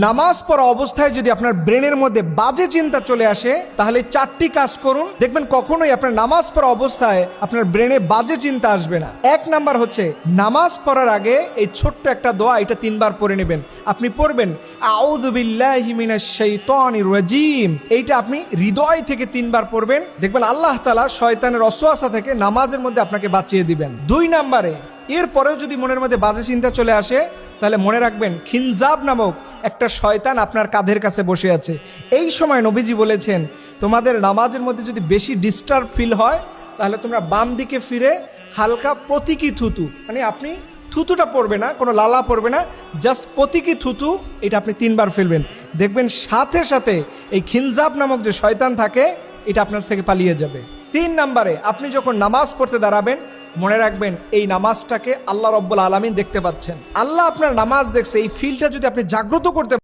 নামাজ পড়া অবস্থায় যদি আপনার ব্রেনের মধ্যে বাজে চিন্তা চলে আসে, তাহলে 4টি কাজ করুন, দেখবেন কখনোই আপনার নামাজ পড়া অবস্থায় আপনার ব্রেনে বাজে চিন্তা আসবে না। 1 নাম্বার হচ্ছে, নামাজ পড়ার আগে এই ছোট্ট একটা দোয়া, এটা 3 বার পড়ে নেবেন। আপনি পড়বেন আউযু বিল্লাহি মিনাশ শাইতানির রাজিম, এইটা আপনি হৃদয় থেকে 3 বার পড়বেন, দেখবেন আল্লাহ তাআলা শয়তানের ওয়াসওয়াসা থেকে নামাজের মধ্যে আপনাকে বাঁচিয়ে দিবেন। 2 নাম্বারে, এরপরেও যদি মনের মধ্যে বাজে চিন্তা চলে আসে, তাহলে মনে রাখবেন খিনজাব নামক একটা শয়তান আপনার কাঁধের কাছে বসে আছে। এই সময় নবীজি বলেছেন, তোমাদের নামাজের মধ্যে যদি বেশি ডিস্টার্ব ফিল হয়, তাহলে তোমরা বাম দিকে ফিরে হালকা প্রতীকী থুতু, মানে আপনি থুতুটা পড়বে না, কোনো লালা পড়বে না, জাস্ট প্রতীকী থুতু, এটা আপনি 3 বার ফেলবেন। দেখবেন সাথে সাথে এই খিনজাব নামক যে শয়তান থাকে, এটা আপনার থেকে পালিয়ে যাবে। 3 নাম্বারে, আপনি যখন নামাজ পড়তে দাঁড়াবেন, মনে রাখবেন এই নামাজটাকে আল্লাহ রব্বুল আলামিন দেখতে পাচ্ছেন। আল্লাহ আপনার নামাজ দেখছে, এই ফিলটা যদি আপনি জাগ্রত করতে